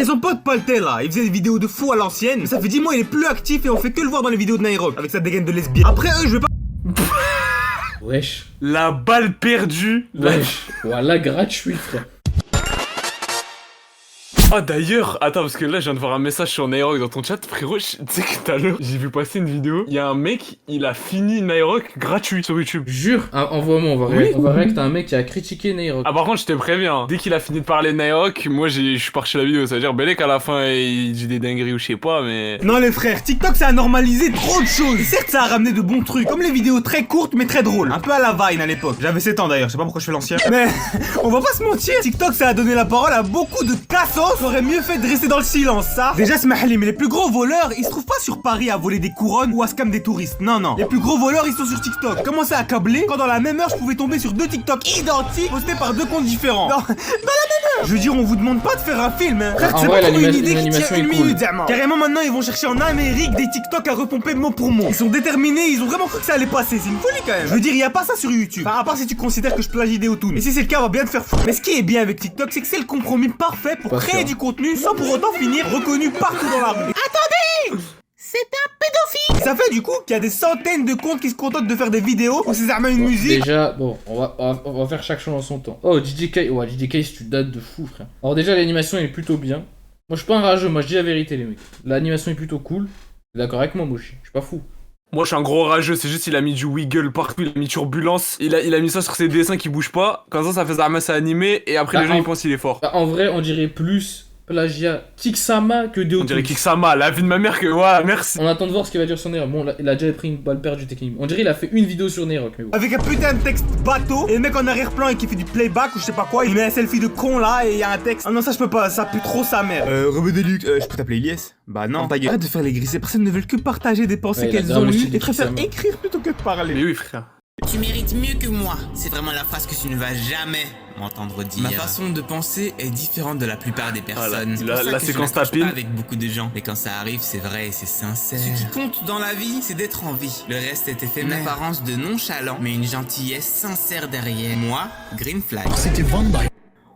Et son pote Palté là, il faisait des vidéos de fou à l'ancienne. Mais ça fait 10 mois, il est plus actif et on fait que le voir dans les vidéos de Nairok avec sa dégaine de lesbienne. Après eux, je vais pas. Wesh. La balle perdue. Wesh. Voilà, gratuit, frère. Ah d'ailleurs, attends parce que là je viens de voir un message sur Nairok dans ton chat, frérot, tu sais que tout à l'heure j'ai vu passer une vidéo, il y a un mec, il a fini Nairok gratuit sur YouTube. Jure, envoie-moi, on va réacter un mec qui a critiqué Nairok. Ah par contre je te préviens, dès qu'il a fini de parler de Nairok, moi je suis parti la vidéo, ça veut dire Belek à la fin il dit des dingueries ou je sais pas mais... Non les frères, TikTok ça a normalisé trop de choses. Certes ça a ramené de bons trucs, comme les vidéos très courtes mais très drôles. Un peu à la Vine à l'époque. J'avais 7 ans d'ailleurs, je sais pas pourquoi je fais l'ancien. Mais on va pas se mentir, TikTok ça a donné la parole à beaucoup de cassos. J'aurais mieux fait de rester dans le silence, ça. Déjà smahli, mais les plus gros voleurs, ils se trouvent pas sur Paris à voler des couronnes ou à scam des touristes. Non, non. Les plus gros voleurs, ils sont sur TikTok. Commencez à câbler quand dans la même heure, je pouvais tomber sur 2 TikTok identiques postés par 2 comptes différents. Non, dans la même heure. Je veux dire, on vous demande pas de faire un film, hein. Frère, c'est pas trop une idée qui tient une minute, diamant. Carrément, maintenant, ils vont chercher en Amérique des TikTok à repomper mot pour mot. Ils sont déterminés, ils ont vraiment cru que ça allait passer. C'est une folie quand même. Je veux dire, y a pas ça sur YouTube. Enfin, à part si tu considères que je plagie des autounes. Et si c'est le cas, on va bien te faire foutre. Mais ce qui est bien avec TikTok, c'est que c'est le compromis parfait pour créer du contenu sans pour autant finir reconnu partout dans la rue. Attendez! C'est un pédophile! Ça fait du coup qu'il y a des centaines de comptes qui se contentent de faire des vidéos où c'est vraiment une musique. Déjà, bon, on va faire chaque chose en son temps. Oh, DJ Case, ouais, DJ Case, tu dates de fou, frère. Alors déjà, l'animation est plutôt bien. Moi, je suis pas un rageux, moi, je dis la vérité, les mecs. L'animation est plutôt cool. T'es d'accord avec moi, Moshi? Je suis pas fou. Moi je suis un gros rageux, c'est juste il a mis du wiggle partout, il a mis turbulence, il a mis ça sur ses dessins qui bougent pas, comme ça fait Zama c'est animé et après les gens ils pensent qu'il est fort. En vrai on dirait plus plagiat Kiksama que Deotus. On dirait Kiksama, la vie de ma mère que ouais merci. On attend de voir ce qu'il va dire sur Nairok. Bon là, il a déjà pris une balle perdue techniquement. On dirait il a fait une vidéo sur Nairok mais bon. Avec un putain de texte bateau et le mec en arrière-plan et qui fait du playback ou je sais pas quoi, il met un selfie de con là et il y a un texte. Ah non ça je peux pas, ça pue trop sa mère. Rebeudelux, je peux t'appeler Ilyes? Bah non. Arrête de faire les gris, ces personnes ne veulent que partager des pensées qu'elles ont eues et préfèrent écrire plutôt que de parler. Mais oui frère. Tu mérites mieux que moi. C'est vraiment la phrase que tu ne vas jamais m'entendre dire. Ma façon de penser est différente de la plupart des personnes. Voilà, la séquence tapine. Avec beaucoup de gens. Mais quand ça arrive, c'est vrai et c'est sincère. Ce qui compte dans la vie, c'est d'être en vie. Le reste est éphémère. Une apparence de nonchalant, mais une gentillesse sincère derrière. Moi, Green Flag. C'était Vandai.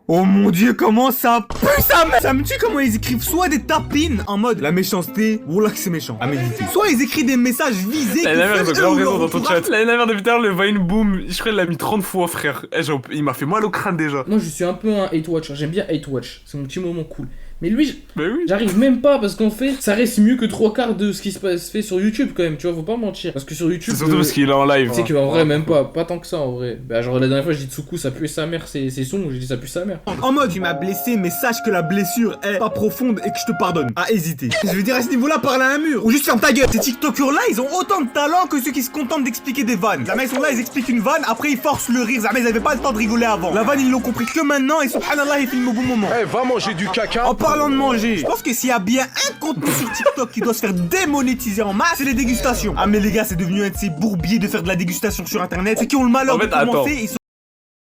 Oh mon dieu, comment ça pue ça, mec. Ça me tue comment ils écrivent soit des tapines en mode la méchanceté, voilà que c'est méchant, à méditer. Soit ils écrivent des messages visés. La mère, ils ont grave raison dans ton chat. La mère depuis tout à l'heure, le Vine Boom, je crois qu'il l'a mis 30 fois, frère. Il m'a fait mal au crâne déjà. Moi, je suis un peu un hate watcher. J'aime bien hate watch. C'est mon petit moment cool. Mais lui, bah oui. J'arrive même pas parce qu'en fait, ça reste mieux que 3/4 de ce qui se fait sur YouTube quand même, tu vois, faut pas mentir. Parce que sur YouTube. C'est surtout parce qu'il est en live. Tu sais qu'en vrai, même pas tant que ça en vrai. Bah, genre la dernière fois, j'ai dit Tsuku, ça pue sa mère, c'est son, j'ai dit ça pue sa mère. En mode, tu m'as blessé, mais sache que la blessure est pas profonde et que je te pardonne. À hésiter. Je veux dire, à ce niveau-là, parle à un mur. Ou juste ferme ta gueule. Ces TikTokers là, ils ont autant de talent que ceux qui se contentent d'expliquer des vannes. Jamais ils sont là, ils expliquent une vanne, après ils forcent le rire. Jamais ils avaient pas le temps de rigoler avant. La vanne, ils l'ont compris que maintenant et subhanallah, ils filment au bon moment. Eh, va manger du caca. En parlant de manger, je pense que s'il y a bien un contenu sur TikTok qui doit se faire démonétiser en masse, c'est les dégustations. Ah mais les gars, c'est devenu un de ces bourbiers de faire de la dégustation sur internet. Ceux qui ont le malheur de commencer, ils sont...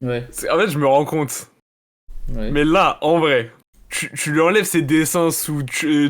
Ouais. En fait, je me rends compte. Ouais. Mais là, en vrai, tu lui enlèves ses dessins sous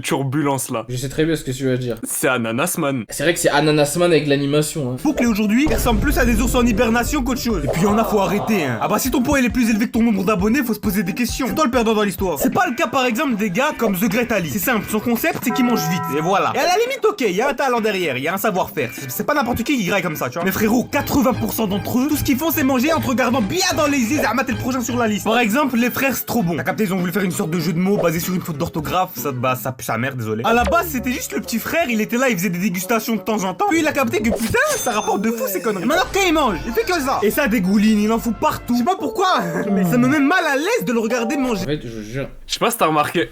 turbulence là. Je sais très bien ce que tu vas dire. C'est Ananasman. C'est vrai que c'est Ananasman avec l'animation. Hein. Boucle aujourd'hui, ils ressemblent plus à des ours en hibernation qu'autre chose. Et puis y'en a, faut arrêter hein. Ah bah si ton poids il est plus élevé que ton nombre d'abonnés, faut se poser des questions. C'est toi le perdant dans l'histoire. C'est pas le cas par exemple des gars comme The Great Ali. C'est simple, son concept c'est qu'il mange vite. Et voilà. Et à la limite ok, y a un talent derrière, y a un savoir-faire. C'est pas n'importe qui graille comme ça, tu vois. Mais frérot, 80% d'entre eux, tout ce qu'ils font c'est manger en te regardant bien dans les yeux et à mater le prochain sur la liste. Par exemple, les frères Strobon. T'as capté, ils ont voulu faire une sorte de jeu de mots basé sur une faute d'orthographe, ça pue sa mère, désolé. À la base, c'était juste le petit frère, il était là, il faisait des dégustations de temps en temps. Puis il a capté que putain, ça rapporte de fou ces conneries. Et maintenant, quand il mange, il fait que ça. Et ça dégouline, il en fout partout. Je sais pas pourquoi, mais ça me met mal à l'aise de le regarder manger. En fait, je jure. Je sais pas si t'as remarqué.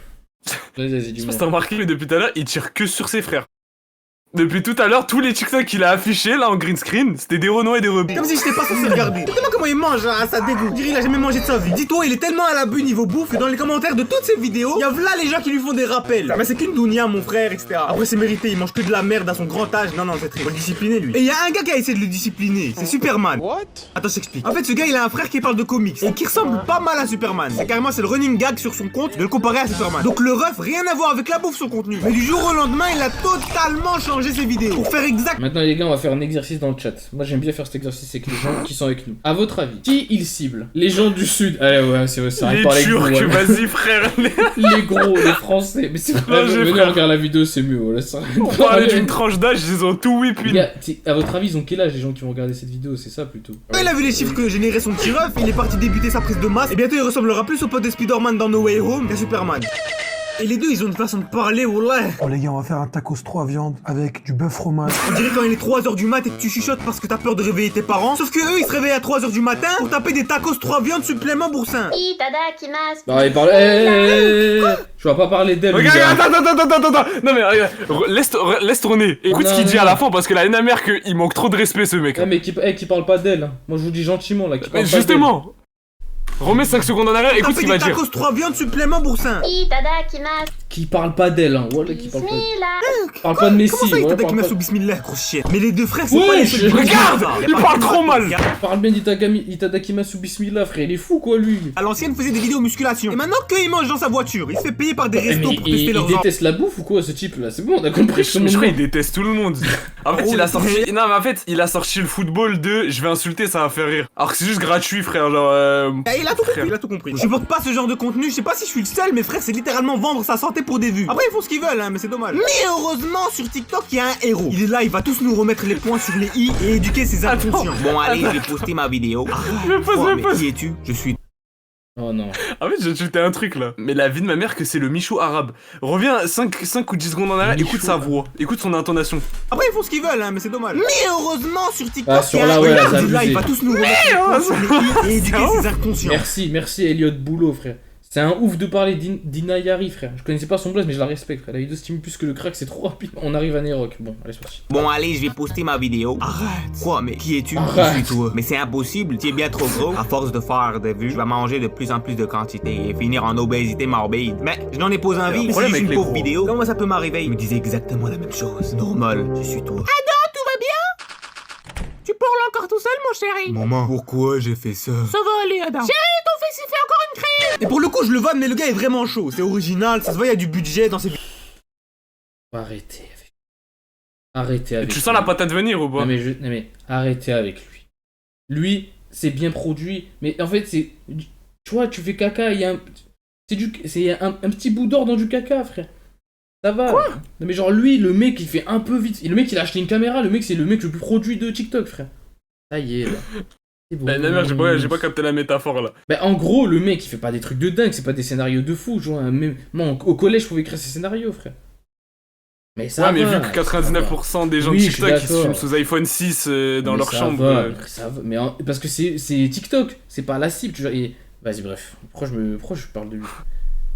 Vas-y, Je sais pas si t'as remarqué, mais depuis tout à l'heure, il tire que sur ses frères. Depuis tout à l'heure, tous les TikTok qu'il a affichés là en green screen, c'était des Renois et des Rebis. Comme si j'étais pas censé regarder. Dis-moi comment il mange, hein, ça dégoûte. Je dirais il a jamais mangé de sa vie. Dis-toi, il est tellement à l'abus niveau bouffe que dans les commentaires de toutes ces vidéos, y a là les gens qui lui font des rappels. Mais c'est qu'une dounia, mon frère, etc. Après, c'est mérité, il mange que de la merde à son grand âge. Non, c'est très. Faut le discipliner lui. Et y a un gars qui a essayé de le discipliner, c'est Superman. What? Attends, je t'explique. En fait, ce gars, il a un frère qui parle de comics et qui ressemble pas mal à Superman. C'est carrément, c'est le running gag sur son compte de le comparer à Superman. Donc le ref, rien à voir avec la bouffe, son contenu. Mais du jour au lendemain, il a totalement changé changer ses vidéos pour faire exact. Maintenant les gars, on va faire un exercice dans le chat. Moi j'aime bien faire cet exercice avec les gens qui sont avec nous. À votre avis, qui il cible? Les gens du sud. Allez ouais, c'est vrai, ça arrive Les par les Turcs, gros. Ouais. vas-y frère. Les gros, les français. Mais c'est vrai, Non, j'ai venez frère. regarde la vidéo, c'est mieux. Voilà, ça... On parlait d'une tranche d'âge, ils ont tout Les whippé. gars, à votre avis, ils ont quel âge les gens qui vont regarder cette vidéo? C'est ça plutôt. Quand il a vu les chiffres que générait son petit ref, il est parti débuter sa prise de masse et bientôt il ressemblera plus au pote de Spider-Man dans No Way Home qu'à Superman. Et les deux, ils ont une façon de parler, wallah. Oh les gars, on va faire un tacos 3 viandes avec du bœuf fromage. On dirait quand il est 3h du mat et que tu chuchotes parce que t'as peur de réveiller tes parents. Sauf que eux, ils se réveillent à 3h du matin pour taper des tacos 3 viandes supplément boursin. Itadakimasu. Non, il parle. Je vais pas parler d'elle. les gars. Regarde, attends. Non mais regarde, laisse tourner. Écoute Non, ce qu'il dit non. à la fin parce que la haine amère qu'il manque trop de respect ce mec. Ouais, mais qui parle pas d'elle. Moi je vous dis gentiment là. Qui parle Mais pas justement, remets 5 secondes en arrière, écoute ce Taper qu'il va des dire. tacos 3 viandes supplément boursin. Itadakimasu. Qui parle pas d'elle. Hein. Voilà, qui parle pas. Bismillah. Parle pas de Messi. Comment ça, il voilà, t'a parle, qui pas... bismillah, gros chien. Mais les deux frères, c'est Ouais, pas les je- seuls. Regarde, il parle trop mal. parle bien d'Itadakimasu Bismillah, frère. Il est fou quoi lui. À l'ancienne, faisait des vidéos musculation. Et maintenant qu'il mange dans sa voiture, il se fait payer par des restos pour tester il leurs armes. déteste la bouffe ou quoi ce type là? C'est bon, on a compris. Je crois qu'il déteste tout le monde. En fait, il a sorti. Non, mais en fait, il a sorti le football de je vais insulter, ça va faire rire. Alors que c'est juste gratuit, frère. Genre. Eh, il a tout compris, il a tout compris. Je supporte pas ce genre de contenu, je sais pas si je suis le seul, mais frère, c'est littéralement vendre sa santé pour des vues. Après, ils font ce qu'ils veulent, hein, mais c'est dommage. Mais heureusement, sur TikTok, il y a un héros. Il est là, il va tous nous remettre les points sur les i et éduquer ses inconscients. Bon, allez, je vais poster ma vidéo. Me pose. Qui es-tu? Je suis. Oh non. En fait, j'ai ajouté un truc là. Mais la vie de ma mère, que c'est le Michou arabe. Reviens 5 ou 10 secondes en arrière, écoute sa voix, écoute son intonation. Après, ils font ce qu'ils veulent, hein, mais c'est dommage. Mais heureusement, sur TikTok, Ah, sur il y a là, un ouais, héros. là, Il est là, abusé. il va tous nous remettre les points sur les i et éduquer ses inconscients. Merci Elliot Boulot, frère. C'est un ouf de parler d'Inayari, frère. Je connaissais pas son blaze, mais je la respecte, frère. La vidéo stimule plus que le crack, c'est trop rapide. On arrive à Nerok. Bon, allez, c'est parti. Bon, allez, je vais poster ma vidéo. Arrête. Quoi, mais qui es-tu? Arrête. Je suis toi. Mais c'est impossible, tu es bien trop gros. À force de faire des vues, je vais manger de plus en plus de quantité et finir en obésité morbide. Mais je n'en ai pas envie. Le C'est problème juste avec une les pauvre gros. vidéo. Comment ça peut m'arriver? Il me disait exactement la même chose. Normal, je suis toi. Tu parles encore tout seul, mon chéri. Maman, pourquoi j'ai fait ça? Ça va aller, Adam. Chéri, ton fils, il fait encore une crise. Et pour le coup, je le vanne, mais le gars est vraiment chaud. C'est original, ça se voit, il y a du budget dans ses vidéos. Arrêtez avec Tu lui. sens la patate venir ou pas? Non mais arrêtez avec lui. Lui, c'est bien produit, mais en fait, c'est. Tu vois, tu fais caca, il y a un. C'est un petit bout d'or dans du caca, frère. Ça va. Quoi? Non mais genre lui, le mec, il fait un peu vite. Le mec, il a acheté une caméra, le mec, c'est le mec le plus produit de TikTok, frère. Ça y est, là. C'est bon. La mère, j'ai pas capté la métaphore là. Bah en gros, le mec, il fait pas des trucs de dingue, c'est pas des scénarios de fou, genre, même... Moi, au collège, je pouvais écrire ces scénarios, frère. Mais ça Ouais, mais va, vu que 99% des gens Oui, de je suis TikTok ils se d'accord. filment sous iPhone 6 dans Mais leur ça chambre. va, ça va. Mais parce que c'est TikTok, c'est pas la cible, tu vois. Et... Vas-y, bref. Pourquoi je parle de lui?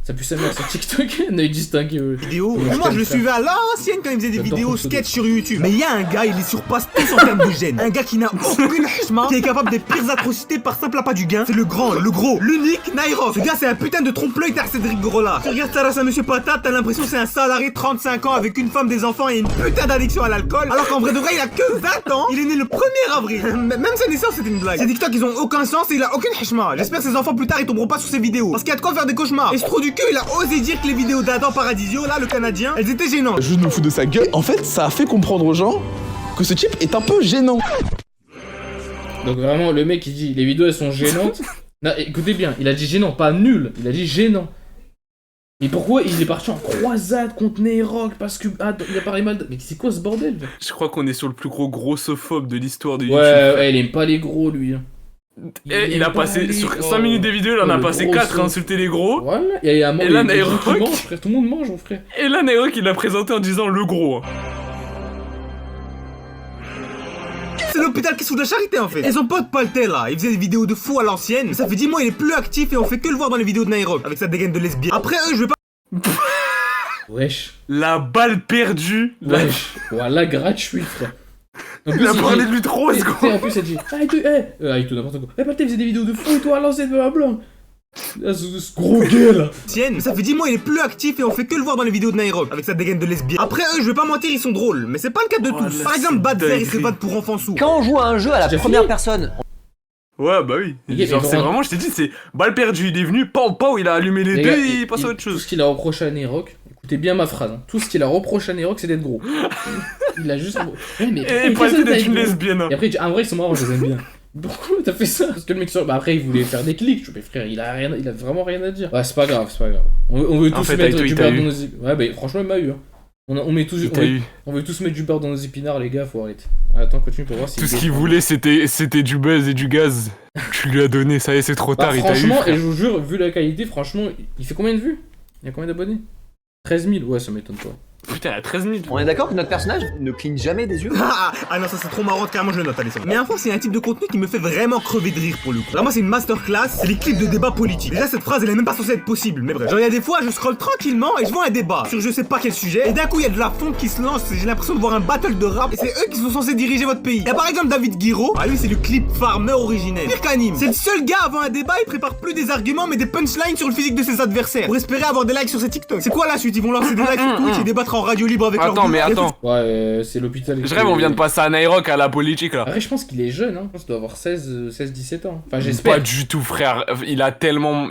Ça pue sa mère sur TikTok, un œil distingué. Vidéos. Ouais, Mais je moi, je le t'aime, suivais à l'ancienne quand il faisait des J'adore vidéos ton pseudo. sketch sur YouTube. Mais il y a un gars, il les surpasse tous en termes de gêne. Un gars qui n'a aucune hashma, qui est capable des pires atrocités par simple appât du gain. C'est le grand, le gros, l'unique Nairo. Ce gars, c'est un putain de trompe-l'œil t'as Cédric Grola. Tu regardes ça là, c'est un monsieur patate, t'as l'impression que c'est un salarié de 35 ans avec une femme, des enfants et une putain d'addiction à l'alcool. Alors qu'en vrai de vrai, il a que 20 ans. Il est né le 1er avril. Même sa naissance, c'était une blague. Ces TikTok, ils ont aucun sens et il a aucune hashma. J'espère que ses enfants plus tard, ils tomberont pas sur ses vidéos. Parce qu'il y a de quoi faire des cauchemars. Et ce trou du cul, il a osé dire que les vidéos d'Adam Paradisio, là, le Canadien, elles étaient gênantes. Juste me fous de sa gueule. En fait, ça a fait comprendre aux gens que ce type est un peu gênant. Donc vraiment, le mec, il dit, les vidéos, elles sont gênantes. Non, écoutez bien, il a dit gênant, pas nul, il a dit gênant. Et pourquoi il est parti en croisade contre Neyrock parce que il a parlé mal de... Mais c'est quoi ce bordel? Je crois qu'on est sur le plus gros grossophobe de l'histoire de Ouais, YouTube. ouais, il aime pas les gros, lui. Hein. Et il a aime pas passé, les sur gros. 5 minutes des vidéos, il en Oh, a le passé gros 4 à saut. insulter les gros. Voilà, il y a un Et là, il y a des gens qui Neyrock- mangent, frère. Tout le monde mange, mon frère. Et là, Neyrock, il l'a présenté en disant le gros. hein. C'est l'hôpital qui est sous la charité en fait. Et son pote Paltais là, il faisait des vidéos de fou à l'ancienne. Mais ça fait 10 mois il est plus actif et on fait que le voir dans les vidéos de Nairobi avec sa dégaine de lesbienne. Après eux, je vais pas. Wesh. La balle perdue. Wesh. Voilà, gratuit, frère. En Il a il parlé dit- de lui trop, Et, ce tu sais, en plus, elle dit Aïe, n'importe quoi. Paltais faisait des vidéos de fou et toi à l'ancienne, blablabla. Ah, ce gros gay là. Tienne, mais ça fait 10 mois il est plus actif et on fait que le voir dans les vidéos de Nairobi avec sa dégaine de lesbienne. Après eux, je vais pas mentir, ils sont drôles. Mais c'est pas le cas de Oh, tous. là, Par exemple, c'est Badzer, il se dinguerie. bat pour enfants sous. Quand on joue à un jeu à la J'ai première fini. personne, Ouais, bah oui. Les gars, Genre, mais c'est vraiment- vraiment, je t'ai dit, c'est balle perdue. Il est venu, pau, il a allumé les Les deux gars, et il passe à autre Tout chose. ce qu'il a reproché à Neyrock, écoutez bien ma phrase, hein. Tout ce qu'il a reproché à Neyrock, c'est d'être gros. Il a juste. Ouais, mais Et pas qu'est-ce que d'être t'as une dit lesbienne. Et après, il dit, ah, en vrai, ils sont marrants, je les aime bien. Pourquoi t'as fait ça? Parce que le mec sur. Bah, après, il voulait faire des clics. Je dis, mais frère, il a vraiment rien à dire. Ouais, c'est pas grave, c'est pas grave. On veut En tous fait, mettre avec du toi, il beurre t'a dans nos. Ouais, bah, franchement, il m'a eu. Hein. On met tous. Il t'a eu. On veut tous mettre du beurre dans nos épinards, les gars, faut arrêter. Attends, continue pour voir si. Tout ce qu'il voulait, c'était du buzz et du gaz. Tu lui as donné, ça y est, c'est trop Bah, tard, il t'a eu. franchement, et frère. je vous jure, vu la qualité, franchement, il fait combien de vues? Il y a combien d'abonnés? 13 000, ouais, ça m'étonne pas. Putain, il a 13 000. On est d'accord que notre personnage ne cligne jamais des yeux? Ah non, ça c'est trop marrant, carrément je le note, allez, c'est bon. Mais enfin, c'est un type de contenu qui me fait vraiment crever de rire pour le coup. Vraiment, c'est une masterclass, c'est les clips de débat politique. Déjà, cette phrase elle est même pas censée être possible, mais bref. Genre, il y a des fois, je scrolle tranquillement et je vois un débat sur je sais pas quel sujet, et d'un coup, il y a de la fonte qui se lance, j'ai l'impression de voir un battle de rap, et c'est eux qui sont censés diriger votre pays. Il y a par exemple David Guiraud, lui c'est le clip farmer originel. Pire qu'anime, c'est le seul gars avant un débat, il prépare plus des arguments mais des punchlines sur le physique de ses adversaires pour espérer avoir des likes sur ses TikTok. C'est quoi la suite? Ils vont lancer des likes sur Twitch et débattre en radio libre avec leur Attends, mais attends. Ouais, c'est l'hôpital. Je rêve, on vient de passer à Nyrock à la politique là. Après, je pense qu'il est jeune, hein. Je pense qu'il doit avoir 16-17 ans. Enfin, j'espère. Pas du tout, frère. Il a tellement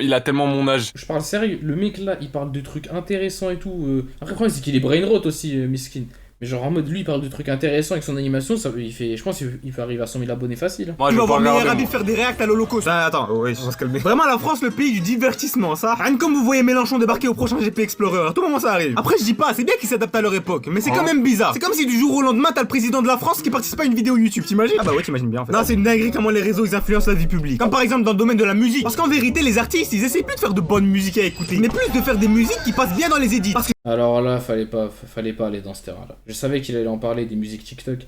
mon âge. Je parle sérieux, le mec là, il parle de trucs intéressants et tout. Après, le problème, c'est qu'il est brain rot aussi, Miskin. Mais genre en mode, lui, il parle de trucs intéressants avec son animation, ça, je pense qu'il peut arriver à 100 000 abonnés facile. Moi, Tu je vas vais pas voir meilleur regarder. ami faire des réacts à l'Holocauste. Bah attends, ouais, on va se calmer. Vraiment la France, le pays du divertissement, ça. Rien comme vous voyez Mélenchon débarquer au prochain GP Explorer, à tout moment ça arrive. Après je dis pas, c'est bien qu'ils s'adaptent à leur époque, mais c'est quand même bizarre. C'est comme si du jour au lendemain t'as le président de la France qui participe à une vidéo YouTube, t'imagines? Ah bah ouais, t'imagines bien en fait. Non, c'est une dinguerie comment les réseaux ils influencent la vie publique. Comme par exemple dans le domaine de la musique. Parce qu'en vérité, les artistes ils essayent plus de faire de bonnes musiques à écouter, mais plus de faire des musiques qui passent bien dans les edits. Parce que Alors là, fallait pas aller dans ce terrain-là. Je savais qu'il allait en parler des musiques TikTok.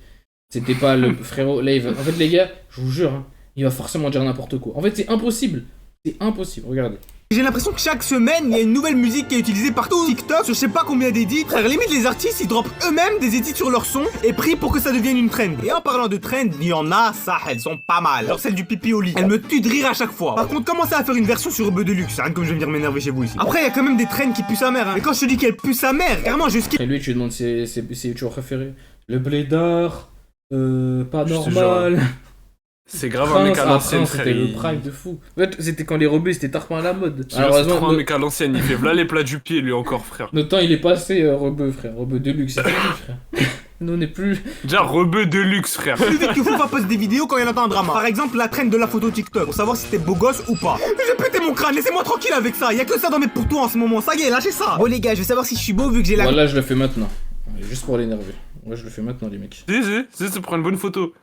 C'était pas le frérot. Là, en fait, les gars, je vous jure, hein, il va forcément dire n'importe quoi. En fait, c'est impossible. C'est impossible, regardez. j'ai l'impression que chaque semaine, il y a une nouvelle musique qui est utilisée par tout TikTok sur je sais pas combien d'édits. Frère, limite les artistes, ils droppent eux-mêmes des edits sur leur son et prient pour que ça devienne une trend. Et en parlant de trend, il y en a, ça, elles sont pas mal. Genre celle du pipi au lit. Elle me tue de rire à chaque fois. Par contre, commencez à faire une version sur Rebeu Deluxe. C'est rien comme je vais venir m'énerver chez vous ici. Après, il y a quand même des trends qui puent sa mère. Hein. Et quand je te dis qu'elle pue sa mère, carrément, je skip. Et lui, tu lui demandes ses youtubeurs préférés. Le blédard, pas Je te normal. C'est grave un mec à l'ancienne, frère. C'était le il- prime de fou. En fait, c'était quand les rebeux, c'était tarpin à la mode. Tu vois, c'est trop un mec à l'ancienne, il fait v'là les plats du pied, lui encore, frère. notre temps, il est passé, rebeu, frère. Rebeu de luxe, c'est fini, frère. Nous, on n'est plus. Déjà, rebeu de luxe, frère. Plus vite que Foufa poste des vidéos quand il entend un drama. Par exemple, la trend de la photo TikTok pour savoir si t'es beau gosse ou pas. J'ai pété mon crâne, laissez-moi tranquille avec ça. Y a que ça dans mes poutous en ce moment. Ça y est, lâchez ça. Bon les gars, je vais savoir si je suis beau vu que j'ai la. Voilà, je le fais maintenant. Allez, juste pour l'énerver. Ouais, je le fais maintenant, les mecs. C'est prendre une bonne photo.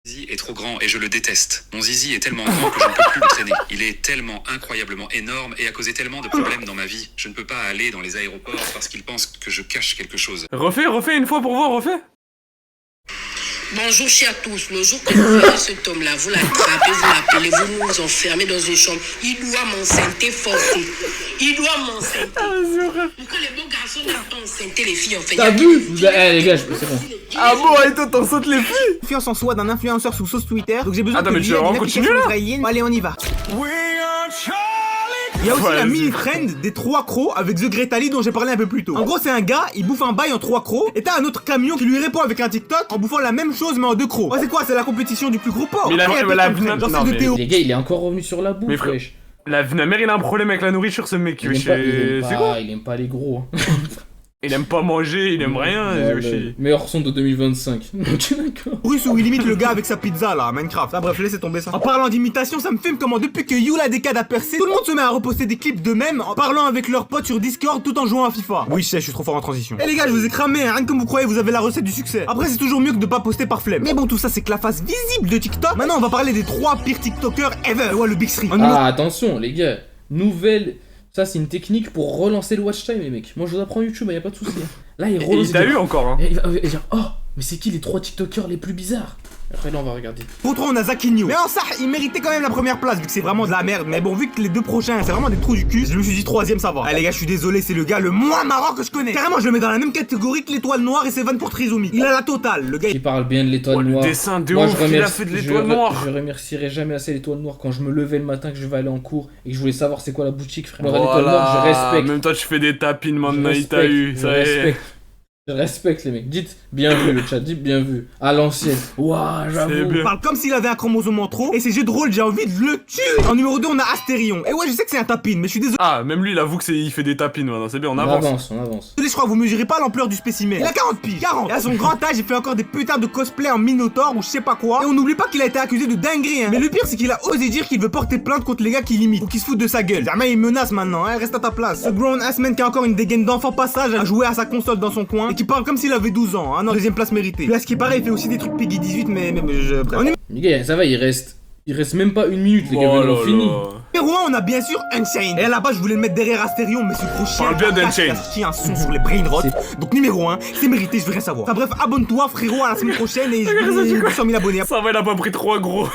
Zizi est trop grand et je le déteste. Mon zizi est tellement grand que je ne peux plus le traîner. Il est tellement incroyablement énorme et a causé tellement de problèmes dans ma vie. Je ne peux pas aller dans les aéroports parce qu'ils pensent que je cache quelque chose. Refais une fois pour voir, refais. Bonjour chers tous, le jour que vous verrez cet homme-là, vous l'attrapez, vous l'appelez, vous nous enfermez dans une chambre. Il doit m'enceinter forcé. Il doit m'enceinter. Pourquoi les beaux garçons n'ont pas enceinté les filles en fait? T'as vu? Eh les gars, c'est bon. Ah bon, et toi, t'en sautes les filles? Confiance en soi d'un influenceur sous sauce Twitter. Donc j'ai besoin Attends, que mais tu l'IA vas d'une vraiment application continuer, là israélienne. Allez, on y va. Il y a aussi Ouais, la vas-y. mini trend des 3 crocs avec The Gretali dont j'ai parlé un peu plus tôt. En gros, c'est un gars, il bouffe un bail en 3 crocs et t'as un autre camion qui lui répond avec un TikTok en bouffant la même chose mais en 2 crocs. Ouais, c'est quoi? C'est la compétition du plus gros porc. Mais la- Après, il y a la- peut-être une trend, genre non, celle de mais- Théo. Les gars, il est encore revenu sur la bouffe, Mais frère, wesh. La mère, il a un problème avec la nourriture, ce mec. Il wesh, aime c'est quoi? il aime pas les gros. Hein. Il aime pas manger, il aime rien. Ouais, wesh, le meilleur son de 2025. Ok, d'accord. Russe où il imite le gars avec sa pizza là, Minecraft. Ah bref, laissez tomber ça. En parlant d'imitation, ça me filme comment depuis que Yula Decade a percé, tout le monde se met à reposter des clips d'eux-mêmes en parlant avec leurs potes sur Discord tout en jouant à FIFA. Oui, je sais, je suis trop fort en transition. Et les gars, je vous ai cramé, hein, rien comme vous croyez, vous avez la recette du succès. Après, c'est toujours mieux que de pas poster par flemme. Mais bon, tout ça, c'est que la face visible de TikTok. Maintenant, on va parler des 3 pires TikTokers ever. Ouais, le Big Three. En numéro- Ah, attention, les gars. Nouvelle. Ça, c'est une technique pour relancer le watch time, les mecs. Moi, je vous apprends YouTube, y a pas de souci. Hein. Là, il relance. Il t'a eu encore, hein. Et il va dire, oh, mais c'est qui les 3 TikTokers les plus bizarres? Après, là, on va regarder. Pour 3, on a Zach New. Mais en ça, il méritait quand même la première place vu que c'est vraiment de la merde. Mais bon, vu que les 2 prochains, c'est vraiment des trous du cul, je me suis dit 3ème, ça va. Ah les gars, je suis désolé, c'est le gars le moins marrant que je connais. Carrément, je le mets dans la même catégorie que l'étoile noire et ses vannes pour Trizumi. Il a la totale, le gars. Qui parle bien de l'étoile Oh, le noire. dessin de Moi, ouf, il a fait de l'étoile noire. Je remercierai jamais assez l'étoile noire quand je me levais le matin, que je vais aller en cours et que je voulais savoir c'est quoi la boutique, frère. Alors, l'étoile noire, je respecte. Même toi, tu fais des tapis de Je maintenant, il t'a respecte, eu. je Ça y est. respecte. Je respecte les mecs. Dites bien vu le chat, dites bien vu. À l'ancienne. Ouah, C'est j'avoue. bien. Il parle comme s'il avait un chromosome en trop, et ces jeux de rôle, j'ai envie de le tuer. En numéro 2, on a Astérion. Et ouais, je sais que c'est un tapine, mais je suis désolé, Ah, même lui, il avoue il fait des tapines maintenant. C'est bien, on On avance. avance, on avance. je crois que vous mesurez pas l'ampleur du spécimen. Il a 40 piges, 40. Et à son grand âge, il fait encore des putains de cosplay en Minotaur ou je sais pas quoi. Et on n'oublie pas qu'il a été accusé de dinguerie, hein. Mais le pire, c'est qu'il a osé dire qu'il veut porter plainte contre les gars qui l'imitent ou qui se foutent de sa gueule. Jamais il menace maintenant, hein. Reste à ta place. Ce grown ass man qui a encore une dégaine d'enfant passage à jouer à sa console dans son coin et qui parle comme s'il avait 12 ans, hein. Non, deuxième place méritée. Puis à ce qui paraît, il fait aussi des trucs Peggy 18, mais je. Les gars, ça va, il reste même pas une minute, les gars, Oh on là finit. là. Numéro 1, on a bien sûr Unchained. Et à la base, je voulais le mettre derrière Astérion, mais ce gros chien Parle bien cache d'Unchained. a sorti un son sur les brain rot. Donc numéro 1, c'est mérité, je veux rien savoir. Enfin bref, abonne-toi frérot à la semaine prochaine et je 100 000 abonnés. Ça va, il a pas pris 3 gros.